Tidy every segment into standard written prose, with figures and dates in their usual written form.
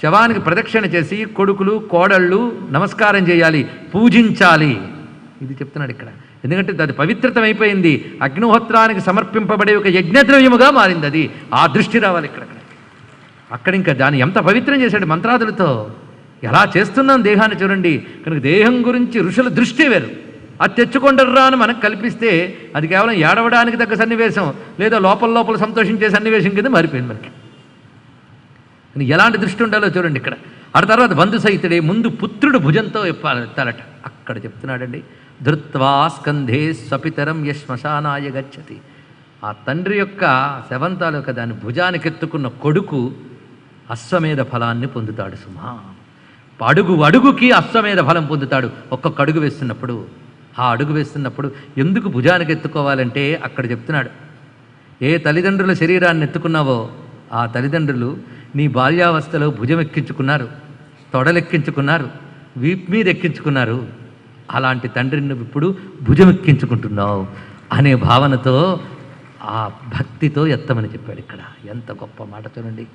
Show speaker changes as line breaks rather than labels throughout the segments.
శవానికి ప్రదక్షిణ చేసి కొడుకులు కోడళ్ళు నమస్కారం చేయాలి, పూజించాలి. ఇది చెప్తున్నాడు ఇక్కడ. ఎందుకంటే అది పవిత్రతమైపోయింది, అగ్నిహోత్రానికి సమర్పింపబడే ఒక యజ్ఞద్రవ్యముగా మారింది. అది ఆ దృష్టి రావాలి ఇక్కడ. అక్కడ ఇంకా దాన్ని ఎంత పవిత్రం చేశాడు మంత్రాదులతో. ఎలా చేస్తున్నాం దేహాన్ని చూడండి. కనుక దేహం గురించి ఋషుల దృష్టి వేరు. అది తెచ్చుకొండర్రా అని మనకు కల్పిస్తే అది కేవలం ఏడవడానికి తగ్గ సన్నివేశం, లేదా లోపల సంతోషించే సన్నివేశం కింద మారిపోయింది మనకి. ఎలాంటి దృష్టి ఉండాలో చూడండి ఇక్కడ. ఆ తర్వాత బంధు సహితుడే ముందు పుత్రుడు భుజంతో ఎత్తాలట. అక్కడ చెప్తున్నాడండి, ధృత్వా స్కంధే స్వపితరం యశ్మశానాయ గచ్చతి. ఆ తండ్రి యొక్క శవంతాలు యొక్క దాన్ని భుజానికి ఎత్తుకున్న కొడుకు అశ్వమేధ ఫలాన్ని పొందుతాడు సుమా. అడుగుకి అశ్వమేధ ఫలం పొందుతాడు ఒక్కొక్క అడుగు వేస్తున్నప్పుడు. ఆ అడుగు వేస్తున్నప్పుడు ఎందుకు భుజానికి ఎత్తుకోవాలంటే అక్కడ చెప్తున్నాడు, ఏ తల్లిదండ్రుల శరీరాన్ని ఎత్తుకున్నావో ఆ తల్లిదండ్రులు నీ బాల్యావస్థలో భుజం ఎక్కించుకున్నారు, తొడలెక్కించుకున్నారు, వీపు మీద ఎక్కించుకున్నారు. అలాంటి తండ్రిని నువ్వు ఇప్పుడు భుజం ఎక్కించుకుంటున్నావు అనే భావనతో ఆ భక్తితో ఎత్తమని చెప్పాడు ఇక్కడ. ఎంత గొప్ప మాట చూడండి.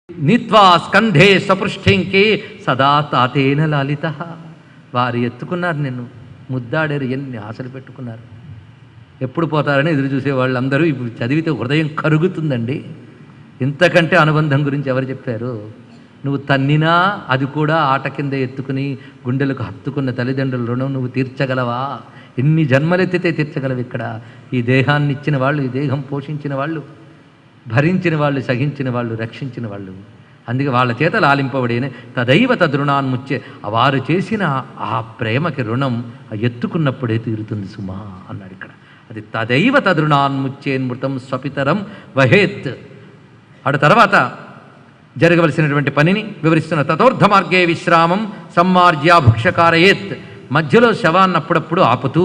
నీత్వా స్కంధే సపృష్ఠంకే సదా తాతేన లాలిత. వారు ఎత్తుకున్నారు, నిన్ను ముద్దాడారు, ఎన్ని ఆశలు పెట్టుకున్నారు. ఎప్పుడు పోతారని ఎదురు చూసే వాళ్ళందరూ ఇప్పుడు చదివితే హృదయం కరుగుతుందండి. ఇంతకంటే అనుబంధం గురించి ఎవరు చెప్పారు? నువ్వు తన్నినా అది కూడా ఆట కింద ఎత్తుకుని గుండెలకు హత్తుకున్న తల్లిదండ్రుల రుణం నువ్వు తీర్చగలవా? ఎన్ని జన్మలెత్తితే తీర్చగలవు. ఇక్కడ ఈ దేహాన్ని ఇచ్చిన వాళ్ళు, ఈ దేహం పోషించిన వాళ్ళు, భరించిన వాళ్ళు, సహించిన వాళ్ళు, రక్షించిన వాళ్ళు, అందుకే వాళ్ళ చేత లాలింపబడిన తదైవ తదృణాన్ముచ్చే. వారు చేసిన ఆ ప్రేమకి రుణం ఎత్తుకున్నప్పుడే తీరుతుంది సుమా అన్నాడు ఇక్కడ. అది తదైవ తదృణాన్ముచ్చేన్మృతం స్వపితరం వహేత్. ఆడ తర్వాత జరగవలసినటువంటి పనిని వివరిస్తున్న తతోర్ధ మార్గే విశ్రామం సమ్మార్జ్యా భుక్షకారయేత్. మధ్యలో శవాన్ని అప్పుడప్పుడు ఆపుతూ,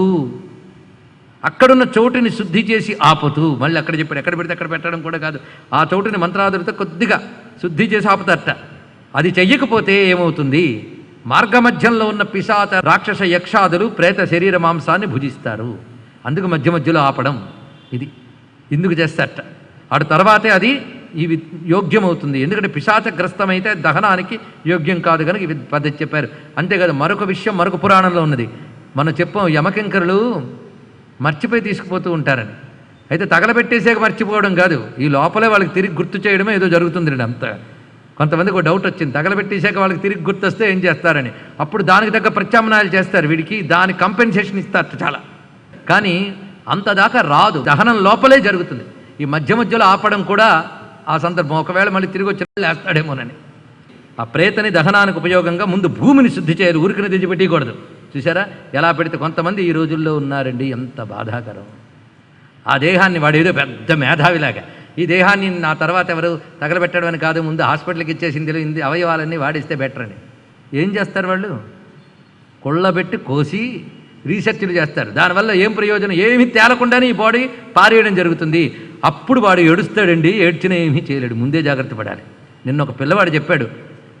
అక్కడున్న చోటుని శుద్ధి చేసి ఆపుతూ, మళ్ళీ అక్కడ చెప్పాడు, ఎక్కడ పెడితే అక్కడ పెట్టడం కూడా కాదు, ఆ చోటుని మంత్రాదులతో కొద్దిగా శుద్ధి చేసి ఆపుతారట. అది చెయ్యకపోతే ఏమవుతుంది? మార్గమధ్యంలో ఉన్న పిశాచ రాక్షస యక్షాదులు ప్రేత శరీర మాంసాన్ని భుజిస్తారు. అందుకు మధ్య మధ్యలో ఆపడం ఇది ఇందుకు చేస్తారట. ఆడ తర్వాతే అది ఇవి యోగ్యమవుతుంది. ఎందుకంటే పిశాచగ్రస్తమైతే దహనానికి యోగ్యం కాదు కనుక ఇవి పద్ధతి చెప్పారు. అంతేకాదు మరొక విషయం మరొక పురాణంలో ఉన్నది. మనం చెప్పాం, యమకింకరులు మర్చిపోయి తీసుకుపోతూ ఉంటారని. అయితే తగలబెట్టేసాక మర్చిపోవడం కాదు, ఈ లోపలే వాళ్ళకి తిరిగి గుర్తు చేయడమే ఏదో జరుగుతుందండి. అంతా కొంతమందికి ఒక డౌట్ వచ్చింది, తగలబెట్టేసాక వాళ్ళకి తిరిగి గుర్తొస్తే ఏం చేస్తారని. అప్పుడు దానికి తగ్గ ప్రత్యామ్నాయాలు చేస్తారు, వీడికి దాని కంపెన్సేషన్ ఇస్తారు చాలా. కానీ అంతదాకా రాదు, దహనం లోపలే జరుగుతుంది. ఈ మధ్య మధ్యలో ఆపడం కూడా ఆ సందర్భం, ఒకవేళ మళ్ళీ తిరిగి వచ్చి లేస్తాడేమోనని. ఆ ప్రేతని దహనానికి ఉపయోగంగా ముందు భూమిని శుద్ధి చేయరు, ఊరికిని తెచ్చిపెట్టకూడదు. చూసారా ఎలా పెడితే? కొంతమంది ఈ రోజుల్లో ఉన్నారండి, ఎంత బాధాకరం. ఆ దేహాన్ని వాడు ఏదో పెద్ద మేధావిలాగా, ఈ దేహాన్ని నా తర్వాత ఎవరు తగలబెట్టడం అని కాదు, ముందు హాస్పిటల్కి ఇచ్చేసింది అవయవాలన్నీ వాడిస్తే బెటర్ అని. ఏం చేస్తారు వాళ్ళు? కొళ్ళబెట్టి కోసి రీసెర్చ్లు చేస్తారు. దానివల్ల ఏం ప్రయోజనం? ఏమీ తేలకుండానే ఈ బాడీ పారేయడం జరుగుతుంది. అప్పుడు వాడు ఏడుస్తాడండి, ఏడ్చినా ఏమీ చేయలేడు. ముందే జాగ్రత్త పడాలి. నిన్న ఒక పిల్లవాడు చెప్పాడు,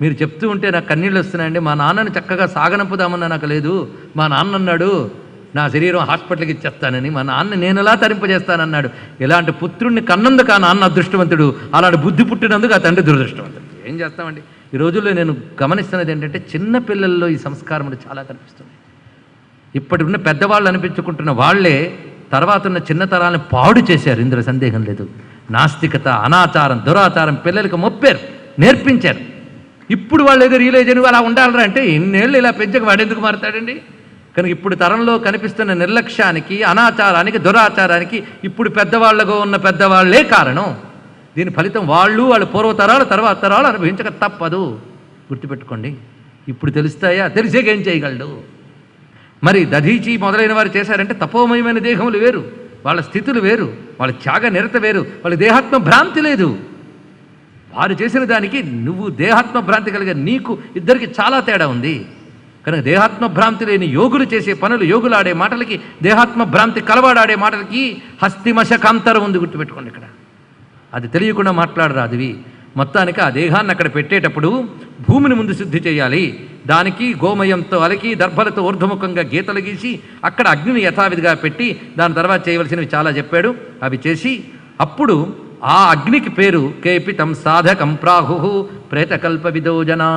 మీరు చెప్తూ ఉంటే నాకు కన్నీళ్ళు వస్తున్నాయండి, మా నాన్నని చక్కగా సాగనంపుదామన్నా నాకు లేదు, మా నాన్న అన్నాడు నా శరీరం హాస్పిటల్కి ఇచ్చేస్తానని, మా నాన్న నేను ఎలా తరింపజేస్తానన్నాడు. ఇలాంటి పుత్రుణ్ణి కన్నందుకు ఆ నాన్న అదృష్టవంతుడు, అలాంటి బుద్ధి పుట్టినందుకు ఆ తండ్రి దురదృష్టవంతుడు. ఏం చేస్తామండి? ఈ రోజుల్లో నేను గమనిస్తున్నది ఏంటంటే చిన్న పిల్లల్లో ఈ సంస్కారములు చాలా కనిపిస్తుంది. ఇప్పటి ఉన్న పెద్దవాళ్ళు అనిపించుకుంటున్న వాళ్లే తర్వాత ఉన్న చిన్న తరాలను పాడు చేశారు, ఇందులో సందేహం లేదు. నాస్తికత, అనాచారం, దురాచారం పిల్లలకి మొప్పారు, నేర్పించారు. ఇప్పుడు వాళ్ళు ఏదో రియలైజ్ అని అలా ఉండాలరా అంటే ఇన్నేళ్ళు ఇలా పెంచక వాడెందుకు మారుతాడండి? కనుక ఇప్పుడు తరంలో కనిపిస్తున్న నిర్లక్ష్యానికి, అనాచారానికి, దురాచారానికి ఇప్పుడు పెద్దవాళ్ళగా ఉన్న పెద్దవాళ్లే కారణం. దీని ఫలితం వాళ్ళ పూర్వతరాలు తర్వాత తరాలు అనుభవించక తప్పదు. గుర్తుపెట్టుకోండి. ఇప్పుడు తెలుస్తాయా? తెలిసేకేం చేయగలడు? మరి దధీచి మొదలైన వారు చేశారంటే తపోమయమైన దేహములు వేరు, వాళ్ళ స్థితులు వేరు, వాళ్ళ త్యాగ నిరత వేరు, వాళ్ళ దేహాత్మ భ్రాంతి లేదు. వారు చేసిన దానికి నువ్వు దేహాత్మ భ్రాంతి కలిగే నీకు ఇద్దరికి చాలా తేడా ఉంది. కనుక దేహాత్మ భ్రాంతి లేని యోగులు చేసే పనులు, యోగులు ఆడే మాటలకి, దేహాత్మ భ్రాంతి కలవాడాడే మాటలకి హస్తిమశకాంతరం ఉంది. గుర్తుపెట్టుకోండి. ఇక్కడ అది తెలియకుండా మాట్లాడరాదు. ఇవి మొత్తానికి ఆ దేహాన్ని అక్కడ పెట్టేటప్పుడు భూమిని ముందు శుద్ధి చేయాలి. దానికి గోమయంతో అలకి దర్భలతో ఊర్ధ్వముఖంగా గీతలు గీసి అక్కడ అగ్నిని యథావిధిగా పెట్టి దాని తర్వాత చేయవలసినవి చాలా చెప్పాడు. అవి చేసి అప్పుడు ఆ అగ్నికి పేరు కేపితం సాధకం ప్రాహు ప్రేతకల్ప విదో జనా.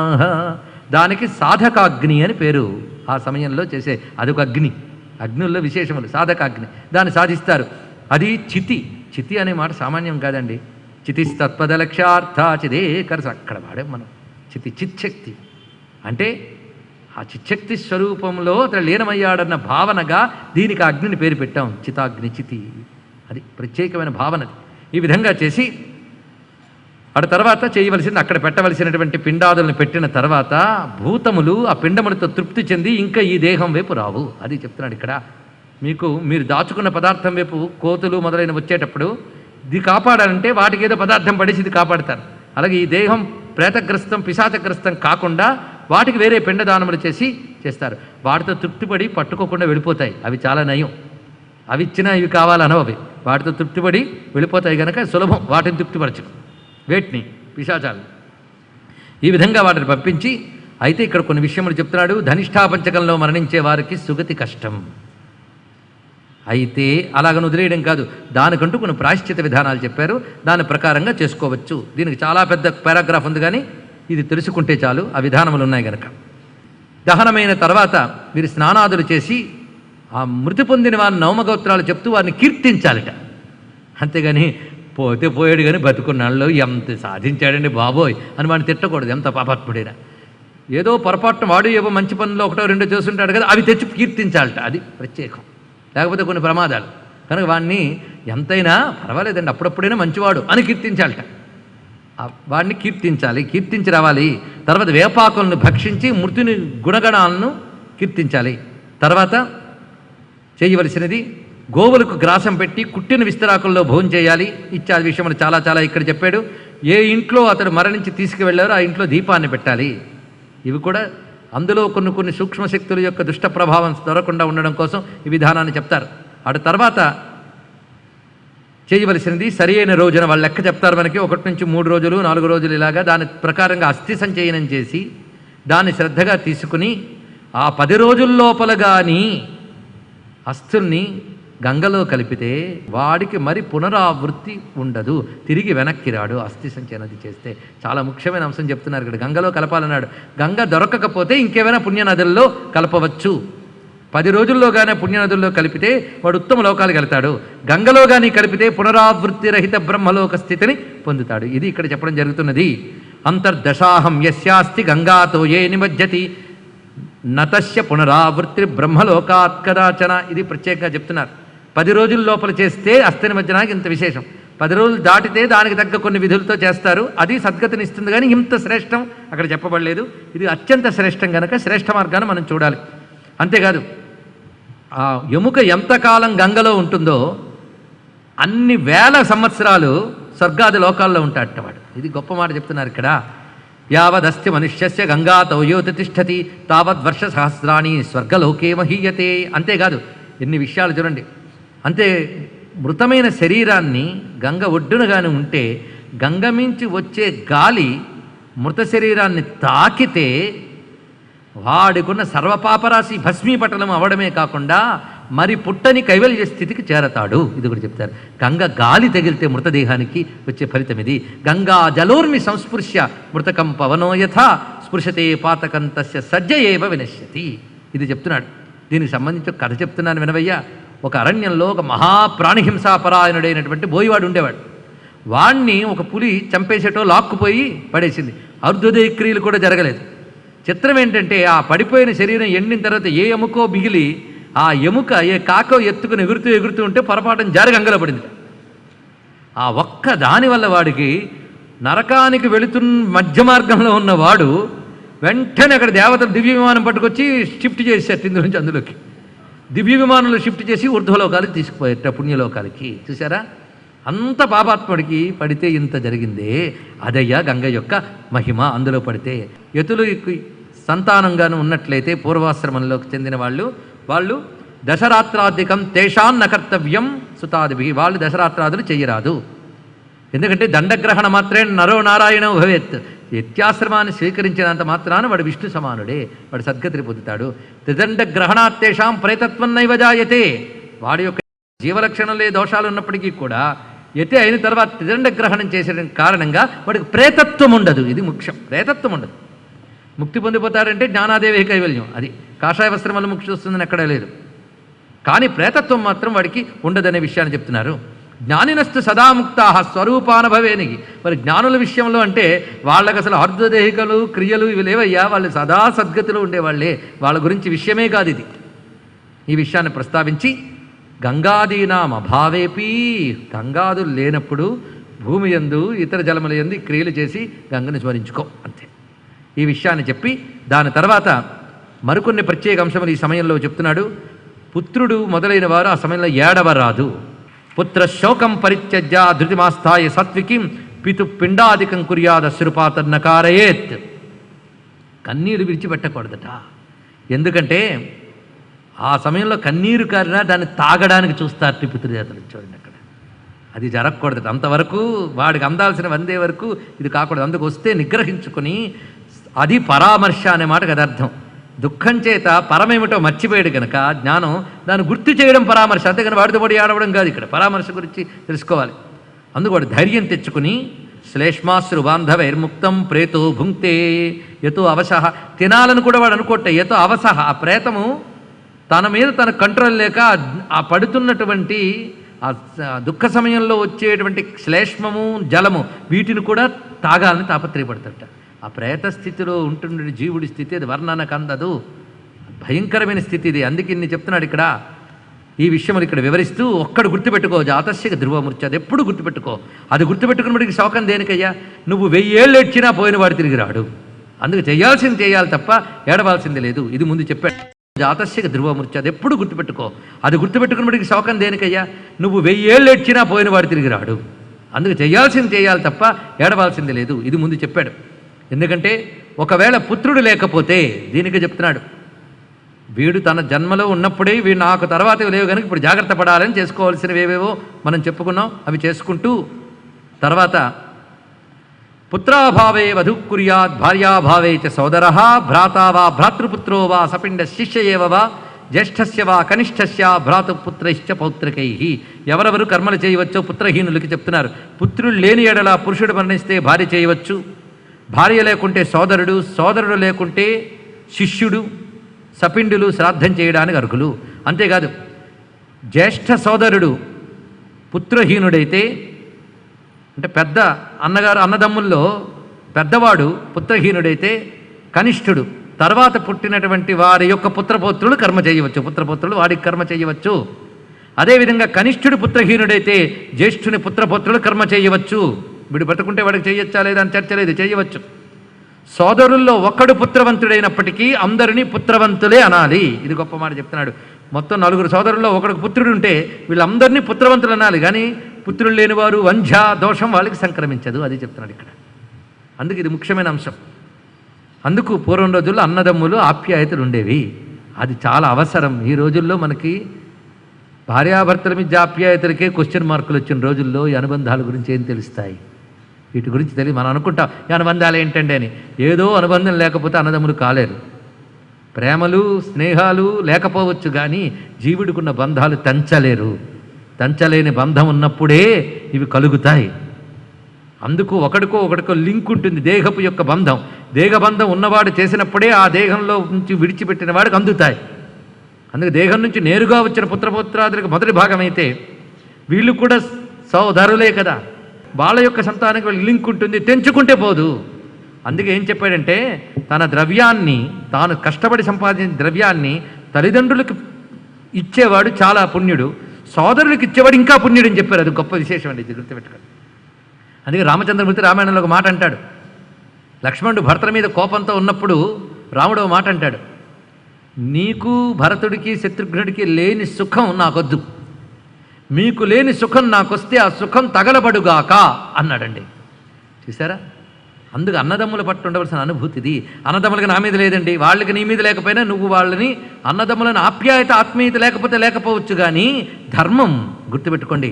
దానికి సాధకాగ్ని అని పేరు. ఆ సమయంలో చేసే అదొక అగ్ని, అగ్నుల్లో విశేషములు సాధకాగ్ని, దాన్ని సాధిస్తారు. అది చితి. చితి అనే మాట సామాన్యం కాదండి. చితిస్తత్పదలక్ష్యార్థ చిదేకర్స, అక్కడ వాడే మనం చితి, చిచ్చక్తి అంటే ఆ చిచ్చక్తి స్వరూపంలో అతను లీనమయ్యాడన్న భావనగా దీనికి ఆ అగ్నిని పేరు పెట్టాం, చితాగ్ని, చితి. అది ప్రత్యేకమైన భావనది. ఈ విధంగా చేసి ఆ తర్వాత చేయవలసింది, అక్కడ పెట్టవలసినటువంటి పిండాదులను పెట్టిన తర్వాత భూతములు ఆ పిండములతో తృప్తి చెంది ఇంకా ఈ దేహం వైపు రావు. అది చెప్తున్నాడు ఇక్కడ. మీరు దాచుకున్న పదార్థం వైపు కోతులు మొదలైన వచ్చేటప్పుడు ఇది కాపాడాలంటే వాటికి ఏదో పదార్థం పడేసి ఇది కాపాడతారు. అలాగే ఈ దేహం ప్రేతగ్రస్తం పిశాచగ్రస్తం కాకుండా వాటికి వేరే పిండదానములు చేస్తారు. వాటితో తృప్తిపడి పట్టుకోకుండా వెళ్ళిపోతాయి. అవి చాలా నయం. అవి ఇచ్చినా ఇవి కావాలనవి. వాటితో తృప్తిపడి వెళ్ళిపోతాయి కనుక సులభం వాటిని తృప్తిపరచడం, వేటిని పిశాచాలు. ఈ విధంగా వాటిని పంపించి, అయితే ఇక్కడ కొన్ని విషయములు చెప్తున్నాడు. ధనిష్ఠాపంచకంలో మరణించే వారికి సుగతి కష్టం. అయితే అలాగని వదిలేయడం కాదు, దానికంటూ కొన్ని ప్రాయశ్చిత విధానాలు చెప్పారు. దాని ప్రకారంగా చేసుకోవచ్చు. దీనికి చాలా పెద్ద పారాగ్రాఫ్ ఉంది, కానీ ఇది తెలుసుకుంటే చాలు. ఆ విధానములు ఉన్నాయి కనుక. దహనమైన తర్వాత వీరు స్నానాదులు చేసి ఆ మృతి పొందిన వారిని నవమగోత్రాలు చెప్తూ వారిని కీర్తించాలిట. అంతేగాని పోతే పోయాడు కానీ బతుకున్నాళ్ళు ఎంత సాధించాడండి బాబోయ్ అని వాడిని తిట్టకూడదు. ఎంత పాపాత్ముడైనా ఏదో పొరపాటున వాడు ఏవో మంచి పనులు ఒకటో రెండో చేస్తుంటాడు కదా, అవి తెచ్చి కీర్తించాలట. అది ప్రత్యేకం. లేకపోతే కొన్ని ప్రమాదాలు కనుక వాడిని ఎంతైనా పర్వాలేదండి అప్పుడప్పుడైనా మంచివాడు అని కీర్తించాలట. వాడిని కీర్తించాలి, కీర్తించి రావాలి. తర్వాత వేపాకులను భక్షించి మృతుని గుణగణాలను కీర్తించాలి. తర్వాత చేయవలసినది గోవులకు గ్రాసం పెట్టి కుట్టిన విస్తరాకుల్లో భోజనం చేయాలి. ఇత్యాది విషయములు చాలా చాలా ఇక్కడ చెప్పాడు. ఏ ఇంట్లో అతడు మరణించి తీసుకువెళ్ళారో ఆ ఇంట్లో దీపాన్ని పెట్టాలి. ఇవి కూడా అందులో కొన్ని సూక్ష్మశక్తుల యొక్క దుష్ట ప్రభావం దొరకకుండా ఉండడం కోసం ఈ విధానాన్ని చెప్తారు. అటు తర్వాత చేయవలసినది సరి అయిన రోజున వాళ్ళు లెక్క చెప్తారు మనకి. 1 నుంచి 3 రోజులు 4 రోజులు ఇలాగా దాని ప్రకారంగా అస్థి సంచయనం చేసి దాన్ని శ్రద్ధగా తీసుకుని ఆ 10 రోజుల లోపల కానీ అస్థుల్ని గంగలో కలిపితే వాడికి మరి పునరావృత్తి ఉండదు, తిరిగి వెనక్కి రాడు. అస్థి సంచయనది చేస్తే చాలా ముఖ్యమైన అంశం చెప్తున్నారు ఇక్కడ. గంగలో కలపాలన్నాడు. గంగ దొరకకపోతే ఇంకేమైనా పుణ్యనదుల్లో కలపవచ్చు. 10 రోజుల్లో కానీ పుణ్యనదుల్లో కలిపితే వాడు ఉత్తమ లోకాలకు వెళ్తాడు. గంగలో కానీ కలిపితే పునరావృత్తి రహిత బ్రహ్మలోక స్థితిని పొందుతాడు. ఇది ఇక్కడ చెప్పడం జరుగుతున్నది. అంతర్దశాహం యస్యాస్తి గంగాతో ఏ నిమజ్జతి నతస్య పునరావృత్తి బ్రహ్మలోకాత్ కదాచన. ఇది ప్రత్యేకంగా చెప్తున్నారు. 10 రోజుల లోపల చేస్తే అస్థి నిమజ్జనానికి ఇంత విశేషం. 10 రోజులు దాటితే దానికి తగ్గ కొన్ని విధులతో చేస్తారు. అది సద్గతిని ఇస్తుంది, కానీ ఇంత శ్రేష్టం అక్కడ చెప్పబడలేదు. ఇది అత్యంత శ్రేష్టం కనుక శ్రేష్ఠ మార్గాన్ని మనం చూడాలి. అంతేకాదు ఆ ఎముక ఎంతకాలం గంగలో ఉంటుందో అన్ని వేల సంవత్సరాలు స్వర్గాది లోకాల్లో ఉంటాడట వాడు. ఇది గొప్ప మాట చెప్తున్నారు ఇక్కడ. యావదస్తి మనుష్యస్య గంగాతో యోతి తిష్టతి తావద్ వర్ష సహస్రాణి స్వర్గలోకే మహీయతే. అంతేకాదు ఎన్ని విషయాలు చూడండి. అంతే మృతమైన శరీరాన్ని గంగ ఒడ్డునగానే ఉంటే గంగ మించి వచ్చే గాలి మృత శరీరాన్ని తాకితే వాడికున్న సర్వపాపరాశి భస్మీపటలం అవడమే కాకుండా మరి పుట్టని కైవల్య స్థితికి చేరతాడు. ఇది కూడా చెప్తారు. గంగ గాలి తగిలితే మృతదేహానికి వచ్చే ఫలితం ఇది. గంగా జలోర్మి సంస్పృశ్య మృతకం పవనో యథా స్పృశతే పాతకం తస్య సజ్జ ఏవ వినశ్యతి. ఇది చెప్తున్నాడు. దీనికి సంబంధించి కథ చెప్తున్నాను వినవయ్యా. ఒక అరణ్యంలో ఒక మహాప్రాణిహింసాపరాయణుడైనటువంటి బోయివాడు ఉండేవాడు. వాణ్ణి ఒక పులి చంపేసేటో లాక్కుపోయి పడేసింది. అర్ధోదయ క్రియలు కూడా జరగలేదు. చిత్రం ఏంటంటే ఆ పడిపోయిన శరీరం ఎండిన తర్వాత ఏ ఎముకో మిగిలి ఆ ఎముక ఏ కాకో ఎత్తుకుని ఎగురుతూ ఉంటే పొరపాటున జారి గంగలో పడింది. ఆ ఒక్క దానివల్ల వాడికి నరకానికి వెళుతున్న మధ్య మార్గంలో ఉన్నవాడు వెంటనే అక్కడ దేవతలు దివ్య విమానం పట్టుకొచ్చి షిఫ్ట్ చేసేట ఇందు నుంచి అందులోకి దివ్య విమానంలో షిఫ్ట్ చేసి ఊర్ధ్వలోకాలకి తీసుకుపోయేట పుణ్యలోకాలకి. చూసారా, అంత పాపాత్ముడికి పడితే ఇంత జరిగిందే. అదయ్యా గంగ యొక్క మహిమ. అందులో పడితే యతులు సంతానంగాను ఉన్నట్లయితే పూర్వాశ్రమంలోకి చెందిన వాళ్ళు దశరాత్రాధికం తేషాన్న కర్తవ్యం సుతాదిభి. వాళ్ళు దశరాత్రాదులు చెయ్యరాదు. ఎందుకంటే దండగ్రహణ మాత్రే నరో నారాయణో భవేత్. నిత్యాశ్రమాన్ని స్వీకరించినంత మాత్రాన వాడు విష్ణు సమానుడే, వాడు సద్గతిని పొందుతాడు. త్రిదండ గ్రహణాత్తేషాం ప్రేతత్వం నైవ జాయతే. వాడి యొక్క జీవలక్షణంలో దోషాలు ఉన్నప్పటికీ కూడా యతి అయిన తర్వాత త్రిదండ గ్రహణం చేసే కారణంగా వాడికి ప్రేతత్వం ఉండదు. ఇది ముఖ్యం. ప్రేతత్వం ఉండదు. ముక్తి పొందిపోతారంటే జ్ఞానాదేవి కైవల్యం, అది కాషాయ వస్త్రం వల్ల ముక్తి వస్తుందని ఎక్కడా లేదు. కానీ ప్రేతత్వం మాత్రం వాడికి ఉండదనే విషయాన్ని చెప్తున్నారు. జ్ఞానినస్తు సదాముక్తా స్వరూపానుభవేనికి. మరి జ్ఞానుల విషయంలో అంటే వాళ్ళకి అసలు అర్ధదేహికలు క్రియలు ఇవి లేవయ్యా, వాళ్ళు సదా సద్గతిలో ఉండేవాళ్లే, వాళ్ళ గురించి విషయమే కాదు ఇది. ఈ విషయాన్ని ప్రస్తావించి గంగాదీనాం అభావేపీ, గంగాదులు లేనప్పుడు భూమి యందు ఇతర జలముల యందు క్రియలు చేసి గంగను స్మరించుకో, అంతే. ఈ విషయాన్ని చెప్పి దాని తర్వాత మరికొన్ని ప్రత్యేక అంశములు ఈ సమయంలో చెప్తున్నాడు. పుత్రుడు మొదలైన వారు ఆ సమయంలో ఏడవరాదు. పుత్ర శోకం పరిత్యజ్య ధృతిమాస్థాయ సాత్వికీం పితు పిండాధికం కుర్యాద శ్రుపాతర్నకారయేత్. కన్నీరు విడిచిపెట్టకూడదట. ఎందుకంటే ఆ సమయంలో కన్నీరు కారినా దాన్ని తాగడానికి చూస్తారు పితృదేవతలు. చూడండి అక్కడ, అది జరగకూడదట. అంతవరకు వాడికి అందాల్సిన వందే వరకు ఇది కాకూడదు. అందుకు వస్తే నిగ్రహించుకొని, అది పరామర్శ అనే మాటకు అది అర్థం. దుఃఖం చేత పరమేమిటో మర్చిపోయాడు కనుక జ్ఞానం దాన్ని గుర్తు చేయడం పరామర్శ, అంతేగాని వాడితో పడి ఆడవడం కాదు. ఇక్కడ పరామర్శ గురించి తెలుసుకోవాలి. అందుకు వాడు ధైర్యం తెచ్చుకుని శ్లేష్మాశ్రు బాంధవైర్ముక్తం ప్రేతో భుంక్తే యతో అవశః. తినాలని కూడా వాడు అనుకోట్టే. యతో అవశః, ఆ ప్రేతము తన మీద తన కంట్రోల్ లేక ఆ పడుతున్నటువంటి ఆ దుఃఖ సమయంలో వచ్చేటువంటి శ్లేష్మము జలము వీటిని కూడా తాగాలని తాపత్రయపడతాడట. ఆ ప్రేత స్థితిలో ఉంటున్న జీవుడి స్థితి అది వర్ణనకు అందదు, భయంకరమైన స్థితి ఇది. అందుకే ఇన్ని చెప్తున్నాడు ఇక్కడ. ఈ విషయములు ఇక్కడ వివరిస్తూ ఒక్కడు గుర్తుపెట్టుకో, జాతస్య ధ్రువమూర్ఛ. అది ఎప్పుడు గుర్తుపెట్టుకో. అది గుర్తుపెట్టుకున్నప్పటికీ శోకం దేనికయ్యా? నువ్వు 1000 ఏళ్ళు ఏడ్చినా పోయిన వాడు తిరిగి రాడు. అందుకు చేయాల్సింది చేయాలి తప్ప ఏడవాల్సింది లేదు. ఇది ముందు చెప్పాడు. జాతస్య ధ్రువమూర్ఛ. అది ఎప్పుడు గుర్తుపెట్టుకో. అది గుర్తుపెట్టుకున్నప్పటికీ శోకం దేనికయ్యా? నువ్వు 1000 ఏళ్ళు ఏడ్చినా పోయిన వాడు తిరిగి రాడు. అందుకు చేయాల్సింది చేయాలి తప్ప ఏడవాల్సింది లేదు. ఇది ముందు చెప్పాడు. ఎందుకంటే ఒకవేళ పుత్రుడు లేకపోతే దీనికి చెప్తున్నాడు. వీడు తన జన్మలో ఉన్నప్పుడే వీడు నాకు తర్వాత లేవు కనుక ఇప్పుడు జాగ్రత్త పడాలని చేసుకోవాల్సినవి ఏవేవో మనం చెప్పుకున్నాం. అవి చేసుకుంటూ తర్వాత పుత్రాభావే వధుకుర్యాత్ భార్యాభావే చ సోదరః భ్రాతా వా భ్రాతృపుత్రో వా సపిండ శిష్య ఏవ వా జ్యేష్ఠస్య వా కనిష్ఠస్య భ్రాతృపుత్రైశ్చ పౌత్రికైః. ఎవరెవరు కర్మలు చేయవచ్చో పుత్రహీనులకి చెప్తున్నారు. పుత్రులు లేని ఎడల పురుషుడు మరణిస్తే భార్య చేయవచ్చు, భార్య లేకుంటే సోదరుడు, సోదరుడు లేకుంటే శిష్యుడు, సపిండులు శ్రాద్ధం చేయడానికి అర్హులు. అంతేకాదు జ్యేష్ఠ సోదరుడు పుత్రహీనుడైతే, అంటే పెద్ద అన్నగారు అన్నదమ్ముల్లో పెద్దవాడు పుత్రహీనుడైతే కనిష్ఠుడు తర్వాత పుట్టినటువంటి వారి యొక్క పుత్రపౌత్రులు కర్మ చేయవచ్చు. పుత్రపౌత్రులు వాడికి కర్మ చేయవచ్చు. అదేవిధంగా కనిష్ఠుడు పుత్రహీనుడైతే జ్యేష్ఠుని పుత్రపౌత్రులు కర్మ చేయవచ్చు. వీడు బతుకుంటే వాడికి చేయొచ్చా లేదా అని చర్చ లేదు, చేయవచ్చు. సోదరుల్లో ఒక్కడు పుత్రవంతుడైనప్పటికీ అందరినీ పుత్రవంతులే అనాలి. ఇది గొప్ప మాట చెప్తున్నాడు. మొత్తం 4 సోదరుల్లో ఒకడికి పుత్రుడు ఉంటే వీళ్ళందరినీ పుత్రవంతులు అనాలి. కానీ పుత్రులు లేనివారు వంధ్య దోషం వాళ్ళకి సంక్రమించదు. అది చెప్తున్నాడు ఇక్కడ. అందుకు ఇది ముఖ్యమైన అంశం. అందుకు పూర్వం రోజుల్లో అన్నదమ్ములు ఆప్యాయతలు ఉండేవి. అది చాలా అవసరం. ఈ రోజుల్లో మనకి భార్యాభర్తల మీద ఆప్యాయతలకే క్వశ్చన్ మార్కులు వచ్చిన రోజుల్లో ఈ అనుబంధాల గురించి ఏం తెలుస్తాయి? వీటి గురించి తెలియదు. మనం అనుకుంటాం ఈ అనుబంధాలు ఏంటండి అని. ఏదో అనుబంధం లేకపోతే అన్నదమ్ములు కాలేరు. ప్రేమలు స్నేహాలు లేకపోవచ్చు కానీ జీవుడికున్న బంధాలు తెంచలేరు. తెంచలేని బంధం ఉన్నప్పుడే ఇవి కలుగుతాయి. అందుకు ఒకడికో లింక్ ఉంటుంది. దేహపు యొక్క బంధం, దేహబంధం ఉన్నవాడు చేసినప్పుడే ఆ దేహంలో నుంచి విడిచిపెట్టిన వాడికి అందుతాయి. అందుకే దేహం నుంచి నేరుగా వచ్చిన పుత్రపుత్రాదులకు మొదటి భాగం అయితే వీళ్ళు కూడా సోదరులే కదా, వాళ్ళ యొక్క సంతానానికి వాళ్ళకి లింక్ ఉంటుంది, తెంచుకుంటే పోదు. అందుకే ఏం చెప్పాడంటే తన ద్రవ్యాన్ని, తాను కష్టపడి సంపాదించిన ద్రవ్యాన్ని తల్లిదండ్రులకు ఇచ్చేవాడు చాలా పుణ్యుడు, సోదరులకు ఇచ్చేవాడు ఇంకా పుణ్యుడు అని చెప్పారు. అది గొప్ప విశేషం అండి, ఇది గుర్తుపెట్టుకోండి. అందుకే రామచంద్రమూర్తి రామాయణంలో ఒక మాట అంటాడు. లక్ష్మణుడు భరతుడి మీద కోపంతో ఉన్నప్పుడు రాముడు ఒక మాట అంటాడు, నీకు భరతుడికి శత్రుఘ్నుడికి లేని సుఖం నాకొద్దు, మీకు లేని సుఖం నాకొస్తే ఆ సుఖం తగలబడుగాక అన్నాడండి. చూసారా? అందుకు అన్నదమ్ముల పట్టు ఉండవలసిన అనుభూతిది. అన్నదమ్ములకి నా మీద లేదండి, వాళ్ళకి నీ మీద లేకపోయినా నువ్వు వాళ్ళని అన్నదమ్ములను ఆప్యాయత ఆత్మీయత లేకపోవచ్చు. కానీ ధర్మం గుర్తుపెట్టుకోండి,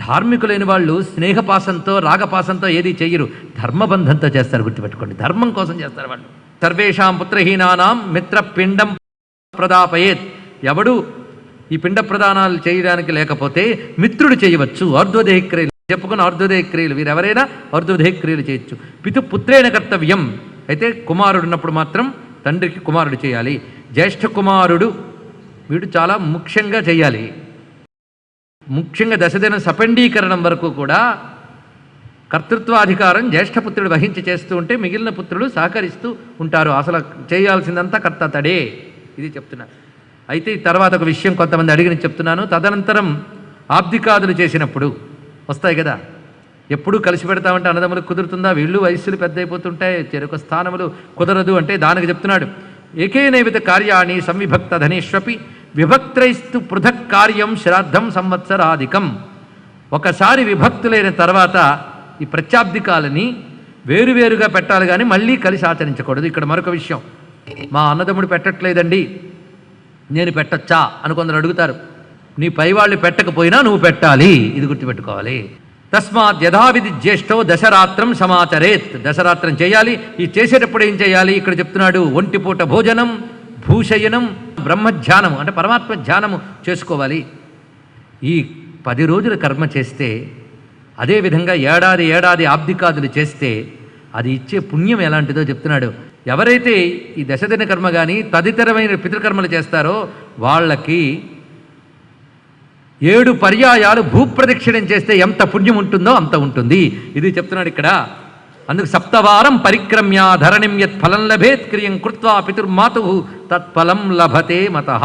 ధార్మికులైన వాళ్ళు స్నేహపాసంతో రాగపాసంతో ఏది చెయ్యరు, ధర్మబంధంతో చేస్తారు. గుర్తుపెట్టుకోండి, ధర్మం కోసం చేస్తారు వాళ్ళు. సర్వేషాం పుత్రహీనానాం మిత్రపిండం ప్రదాపయేత్. ఎవడు ఈ పిండ ప్రదానాలు చేయడానికి లేకపోతే మిత్రుడు చేయవచ్చు. ఆర్ధ్వదేహ క్రియలు చెప్పుకున్న ఆర్ధ్వదేహ క్రియలు వీరెవరైనా ఆర్ధ్వదేహ క్రియలు చేయొచ్చు. పుత్రేణ కర్తవ్యం. అయితే కుమారుడు ఉన్నప్పుడు మాత్రం తండ్రికి కుమారుడు చేయాలి. జ్యేష్ఠ కుమారుడు వీడు చాలా ముఖ్యంగా చేయాలి. ముఖ్యంగా దశదిన సపండీకరణం వరకు కూడా కర్తృత్వాధికారం జ్యేష్ఠపుత్రుడు వహించి చేస్తూ ఉంటే మిగిలిన పుత్రులు సహకరిస్తూ ఉంటారు. అసలు చేయాల్సిందంతా కర్త తడే. ఇది చెప్తున్నారు. అయితే తర్వాత ఒక విషయం కొంతమంది అడిగిన చెప్తున్నాను. తదనంతరం ఆబ్దికాదులు చేసినప్పుడు వస్తాయి కదా, ఎప్పుడూ కలిసి పెడతామంటే అన్నదమ్ములు కుదురుతుందా? వీళ్ళు వయస్సులు పెద్ద అయిపోతుంటాయి, చెరుకు స్థానములు కుదరదు అంటే దానికి చెప్తున్నాడు. ఏకేనైవిత కార్యాణి సంవిభక్త ధనేష్వపి విభక్త్రైస్తు పృథక్ కార్యం శ్రాద్ధం సంవత్సరాధికం. ఒకసారి విభక్తులైన తర్వాత ఈ ప్రత్యాబ్దికాలని వేరువేరుగా పెట్టాలి కానీ మళ్ళీ కలిసి ఆచరించకూడదు. ఇక్కడ మరొక విషయం, మా అన్నదమ్ముడు పెట్టట్లేదండి నేను పెట్టచ్చా అని కొందరు అడుగుతారు. నీ పైవాళ్ళు పెట్టకపోయినా నువ్వు పెట్టాలి, ఇది గుర్తుపెట్టుకోవాలి. తస్మాత్ యథావిధి జ్యేష్ఠో దశరాత్రం సమాచరేత్. దశరాత్రం చేయాలి. ఈ చేసేటప్పుడు ఏం చేయాలి ఇక్కడ చెప్తున్నాడు. ఒంటిపూట భోజనం, భూషయనం, బ్రహ్మధ్యానము అంటే పరమాత్మ ధ్యానము చేసుకోవాలి. ఈ 10 రోజుల కర్మ చేస్తే, అదేవిధంగా ఏడాది ఆబ్దికాదులు చేస్తే అది ఇచ్చే పుణ్యం ఎలాంటిదో చెప్తున్నాడు. ఎవరైతే ఈ దశదిన కర్మ కానీ తదితరమైన పితృకర్మలు చేస్తారో వాళ్ళకి 7 పర్యాయాలు భూప్రదక్షిణం చేస్తే ఎంత పుణ్యం ఉంటుందో అంత ఉంటుంది. ఇది చెప్తున్నాడు ఇక్కడ. అందుకు సప్తవారం పరిక్రమ్య ధరణిం యత్ ఫలం లభేత్ క్రియం కృత్వా పితుర్మాతు తత్ఫలం లభతే మతః.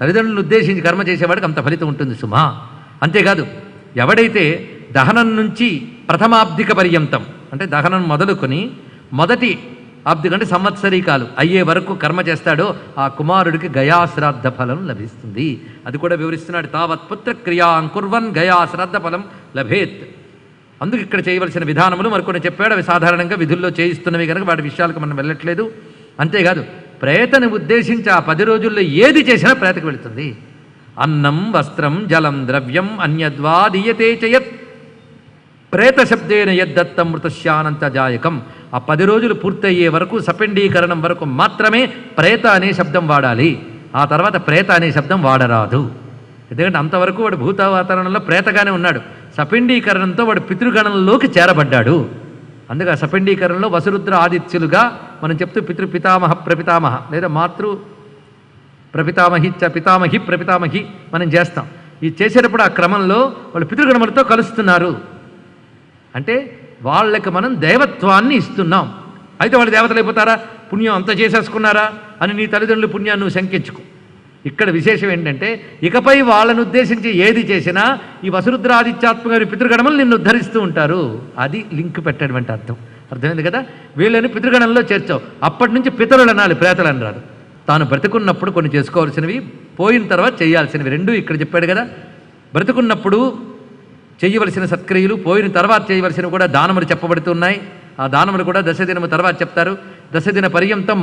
తల్లిదండ్రులను ఉద్దేశించి కర్మ చేసేవాడికి అంత ఫలితం ఉంటుంది సుమా. అంతేకాదు ఎవడైతే దహనం నుంచి ప్రథమాబ్దిక పర్యంతం అంటే దహనం మొదలుకొని మొదటి ఆబ్దిక అంటే సంవత్సరీకాలు అయ్యే వరకు కర్మ చేస్తాడో ఆ కుమారుడికి గయాశ్రాద్ధ ఫలం లభిస్తుంది. అది కూడా వివరిస్తున్నాడు. తావత్ పుత్ర క్రియాం కుర్వన్ గయాశ్రాద్ధ ఫలం లభేత్. అందుకు ఇక్కడ చేయవలసిన విధానములు మరికొన్ని చెప్పాడు. అవి సాధారణంగా విధుల్లో చేయిస్తున్నవి కనుక వాటి విషయాలకు మనం వెళ్ళట్లేదు. అంతేకాదు ప్రేతని ఉద్దేశించి ఆ 10 రోజుల్లో ఏది చేసినా ప్రేతకు వెళుతుంది. అన్నం వస్త్రం జలం ద్రవ్యం అన్యద్వా దీయతే చయత్ ప్రేత శబ్దేన యద్దత్తం మృతశ్యానంతజాయకం. ఆ 10 రోజులు పూర్తయ్యే వరకు సపిండీకరణం వరకు మాత్రమే ప్రేత అనే శబ్దం వాడాలి. ఆ తర్వాత ప్రేత అనే శబ్దం వాడరాదు. ఎందుకంటే అంతవరకు వాడు భూత వాతావరణంలో ప్రేతగానే ఉన్నాడు. సపిండీకరణంతో వాడు పితృగణంలోకి చేరబడ్డాడు. అందుకే ఆ సపిండీకరణలో వసురుద్ర ఆదిత్యులుగా మనం చెప్తూ పితృపితామహ ప్రపితామహ లేదా మాతృ ప్రపితామహి చ పితామహి ప్రపితామహి మనం చేస్తాం. ఈ చేసేటప్పుడు ఆ క్రమంలో వాళ్ళు పితృగణములతో కలుస్తున్నారు. అంటే వాళ్ళకి మనం దైవత్వాన్ని ఇస్తున్నాం. అయితే వాళ్ళు దేవతలు అయిపోతారా, పుణ్యం అంతా చేసేసుకున్నారా అని నీ తల్లిదండ్రుల పుణ్యాన్ని నువ్వు శంకించుకో. ఇక్కడ విశేషం ఏంటంటే ఇకపై వాళ్ళను ఉద్దేశించి ఏది చేసినా ఈ వసురుద్రాదిత్యాత్మగారి పితృగణములు నిన్ను ఉద్ధరిస్తూ ఉంటారు. అది లింక్ పెట్టడం అర్థం. అర్థమైంది కదా. వీళ్ళని పితృగణంలో చేర్చావు. అప్పటి నుంచి పితరులు అనాలి, ప్రేతలు అనరాదు. తాను బ్రతుకున్నప్పుడు కొన్ని చేసుకోవాల్సినవి, పోయిన తర్వాత చేయాల్సినవి రెండూ ఇక్కడ చెప్పాడు కదా. బ్రతుకున్నప్పుడు చేయవలసిన సత్క్రియలు, పోయిన తర్వాత చేయవలసినవి కూడా దానములు చెప్పబడుతున్నాయి. ఆ దానములు కూడా దశదినము తర్వాత చెప్తారు. దశదిన పర్యంతం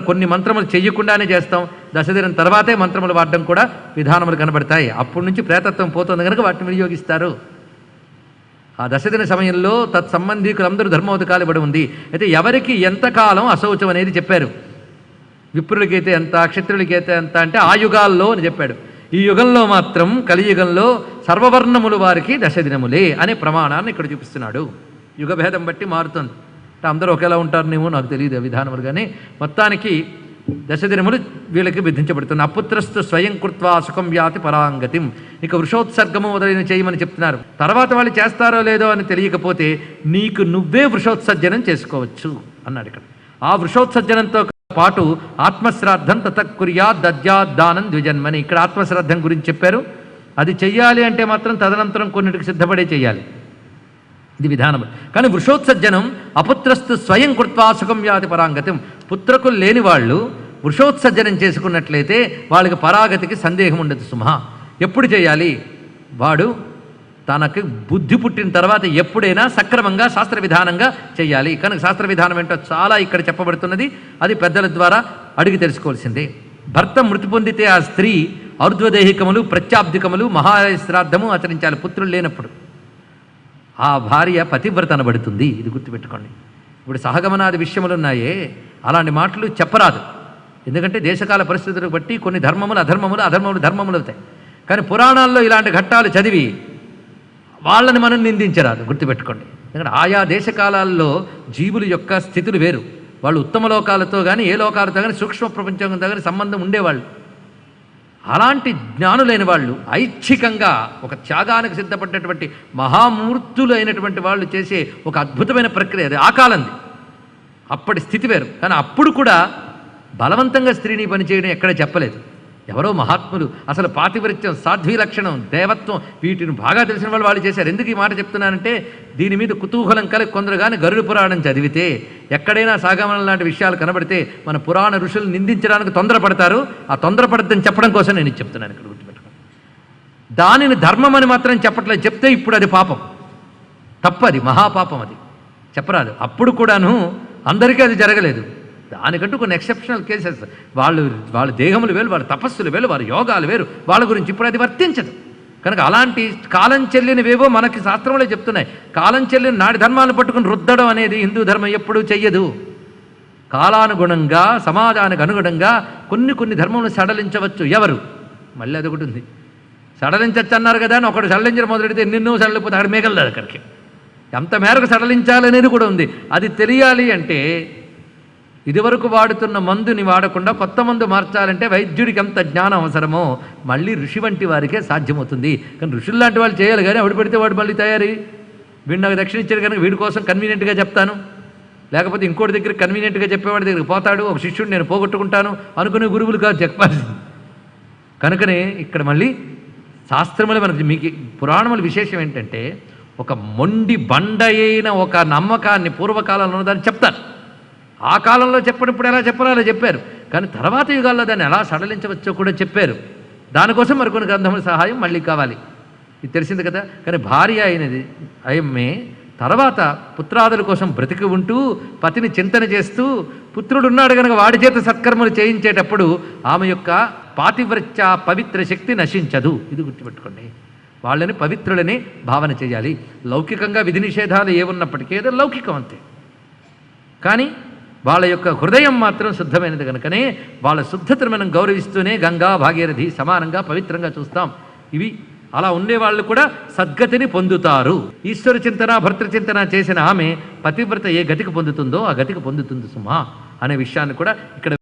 కొన్ని మంత్రములు చేయకుండానే చేస్తాం. దశదినం తర్వాతే మంత్రములు వాడడం కూడా విధానములు కనబడతాయి. అప్పటి నుంచి ప్రేతత్వం పోతుంది కనుక వాటిని వినియోగిస్తారు. ఆ దశదిన సమయంలో తత్సంబంధీకులందరూ ధర్మోదకాలు ఇవ్వడం ఉంది. అయితే ఎవరికి ఎంతకాలం అశౌచం అనేది చెప్పారు. విప్రులకైతే ఎంత, క్షత్రులకైతే ఎంత అంటే ఆ యుగాల్లో అని చెప్పాడు. ఈ యుగంలో మాత్రం కలియుగంలో సర్వవర్ణములు వారికి దశదినములే అనే ప్రమాణాన్ని ఇక్కడ చూపిస్తున్నాడు. యుగభేదం బట్టి మారుతుంది. అంటే అందరూ ఒకేలా ఉంటారనేమో నాకు తెలియదు విధానములు, కానీ మొత్తానికి దశదినములు వీళ్ళకి విధించబడుతుంది. అపుత్రస్తు స్వయం కృత్వా సుఖం వ్యాతి పరాంగతిం. ఇక వృషోత్సర్గము మొదలైన చేయమని చెప్తున్నారు. తర్వాత వాళ్ళు చేస్తారో లేదో అని తెలియకపోతే నీకు నువ్వే వృషోత్సర్జనం చేసుకోవచ్చు అన్నాడు ఇక్కడ. ఆ వృషోత్సర్జనంతో పాటు ఆత్మశ్రాద్ధం తతకుర్యా దద్యాద్దానం ద్విజన్మని. ఇక్కడ ఆత్మశ్రాద్ధం గురించి చెప్పారు. అది చెయ్యాలి అంటే మాత్రం తదనంతరం కొన్నిటికి సిద్ధపడే చేయాలి. ఇది విధానం. కానీ వృషోత్సర్జనం అపుత్రస్తు స్వయం కృత్వా సుఖం వ్యాతి పరాంగతిం. పుత్రకులు లేని వాళ్ళు వృషోత్సర్జనం చేసుకున్నట్లయితే వాళ్ళకి పరాగతికి సందేహం ఉండదు సుమా. ఎప్పుడు చేయాలి? వాడు తనకు బుద్ధి పుట్టిన తర్వాత ఎప్పుడైనా సక్రమంగా శాస్త్ర విధానంగా చేయాలి. కనుక శాస్త్ర విధానం ఏంటో చాలా ఇక్కడ చెప్పబడుతున్నది. అది పెద్దల ద్వారా అడిగి తెలుసుకోవాల్సిందే. భర్త మృతి పొందితే ఆ స్త్రీ ఔర్ధ్వదేహికములు, ప్రత్యాబ్దికములు, మహాశ్రాద్ధము ఆచరించాలి పుత్రులు లేనప్పుడు. ఆ భార్య పతివ్రత అనబడుతుంది. ఇది గుర్తుపెట్టుకోండి. ఇప్పుడు సహగమనాది విషయములు ఉన్నాయే, అలాంటి మాటలు చెప్పరాదు. ఎందుకంటే దేశకాల పరిస్థితులను బట్టి కొన్ని ధర్మములు అధర్మములు, అధర్మములు ధర్మములు అవుతాయి. కానీ పురాణాల్లో ఇలాంటి ఘట్టాలు చదివి వాళ్ళని మనం నిందించరాదు, గుర్తుపెట్టుకోండి. ఎందుకంటే ఆయా దేశకాలాల్లో జీవుల యొక్క స్థితులు వేరు. వాళ్ళు ఉత్తమ లోకాలతో కానీ ఏ లోకాలతో కానీ సూక్ష్మ ప్రపంచంతో కానీ సంబంధం ఉండేవాళ్ళు. అలాంటి జ్ఞానులైన వాళ్ళు ఐచ్ఛికంగా ఒక త్యాగానికి సిద్ధపడ్డటువంటి మహామూర్తులు అయినటువంటి వాళ్ళు చేసే ఒక అద్భుతమైన ప్రక్రియ అది. ఆ కాలంది, అప్పటి స్థితి వేరు. కానీ అప్పుడు కూడా బలవంతంగా స్త్రీని పనిచేయడం ఎక్కడ చెప్పలేదు. ఎవరో మహాత్ములు అసలు పాతివ్రత్యం, సాధ్వీ లక్షణం, దేవత్వం వీటిని బాగా తెలిసిన వాళ్ళు చేశారు. ఎందుకు ఈ మాట చెప్తున్నానంటే దీని మీద కుతూహలం కలిగి కొందరు కానీ గరుడ పురాణం చదివితే ఎక్కడైనా సాగమనం లాంటి విషయాలు కనబడితే మన పురాణ ఋషులు నిందించడానికి తొందరపడతారు. ఆ తొందరపడద్దని చెప్పడం కోసం నేను చెప్తున్నాను. ఇక్కడ గుర్తుపెట్టుకోండి. దానిని ధర్మం అని మాత్రం చెప్పట్లేదు. చెప్తే ఇప్పుడు అది పాపం, తప్పది, మహాపాపం. అది చెప్పరాదు. అప్పుడు కూడాను అందరికీ అది జరగలేదు. దానికంటూ కొన్ని ఎక్సెప్షనల్ కేసెస్. వాళ్ళ దేహములు వేరు, వాళ్ళ తపస్సులు వేరు, వాళ్ళ యోగాలు వేరు, వాళ్ళ గురించి ఇప్పుడు అది వర్తించదు. కనుక అలాంటి కాలం చెల్లినవేవో మనకి శాస్త్రంలో చెప్తున్నాయి. కాలం చెల్లిన నాటి ధర్మాలను పట్టుకుని రుద్దడం అనేది హిందూ ధర్మం ఎప్పుడూ చెయ్యదు. కాలానుగుణంగా, సమాజానికి అనుగుణంగా కొన్ని ధర్మములను సడలించవచ్చు. ఎవరు? మళ్ళీ అదొకటి ఉంది. సడలించచ్చు అన్నారు కదా అని ఒకటి సడలించడం మొదలెడితే ఎన్నెన్నో సడలిపోతే అక్కడ మిగలదు. అక్కడికి ఎంత మేరకు సడలించాలనేది కూడా ఉంది. అది తెలియాలి అంటే ఇదివరకు వాడుతున్న మందుని వాడకుండా కొత్త మందు మార్చాలంటే వైద్యుడికి ఎంత జ్ఞానం అవసరమో మళ్ళీ ఋషి వంటి వారికే సాధ్యమవుతుంది. కానీ ఋషులు లాంటి వాళ్ళు చేయాలి. కానీ ఆవిడ పెడితే వాడు మళ్ళీ తయారీ, వీడు నాకు దక్షిణ ఇచ్చాడు కనుక వీడి కోసం కన్వీనియంట్గా చెప్తాను, లేకపోతే ఇంకోటి దగ్గర కన్వీనియంట్గా చెప్పేవాడి దగ్గరికి పోతాడు, ఒక శిష్యుడు నేను పోగొట్టుకుంటాను అనుకునే గురువులు కాదు చెప్పాల్సింది. కనుకనే ఇక్కడ మళ్ళీ శాస్త్రములు మనకి మీకు పురాణముల విశేషం ఏంటంటే ఒక మొండి బండ అయిన ఒక నమ్మకాన్ని పూర్వకాలంలో దాన్ని చెప్తారు. ఆ కాలంలో చెప్పినప్పుడు ఎలా చెప్పాలో అలా చెప్పారు. కానీ తర్వాత యుగాల్లో దాన్ని ఎలా సడలించవచ్చో కూడా చెప్పారు. దానికోసం మరికొన్ని గ్రంథముల సహాయం మళ్ళీ కావాలి. ఇది తెలిసింది కదా. కానీ భార్య అయినది అయమ్మే తర్వాత పుత్రాదుల కోసం బ్రతికి ఉంటూ పతిని చింతన చేస్తూ పుత్రుడు ఉన్నాడు కనుక వాడి చేత సత్కర్మలు చేయించేటప్పుడు ఆమె యొక్క పాతివ్రత్య పవిత్ర శక్తి నశించదు. ఇది గుర్తుపెట్టుకోండి. వాళ్ళని పవిత్రులని భావన చేయాలి. లౌకికంగా విధి నిషేధాలు ఏమున్నప్పటికీ ఏదో లౌకికం అంతే. కానీ వాళ్ళ యొక్క హృదయం మాత్రం శుద్ధమైనది కనుకనే వాళ్ళ శుద్ధతను మనం గౌరవిస్తూనే గంగా భాగీరథి సమానంగా పవిత్రంగా చూస్తాం. ఇవి అలా ఉండేవాళ్ళు కూడా సద్గతిని పొందుతారు. ఈశ్వర చింతన, భర్తృచింతన చేసిన ఆమె పతివ్రత ఏ గతికి పొందుతుందో ఆ గతికి పొందుతుంది సుమా అనే విషయాన్ని కూడా ఇక్కడ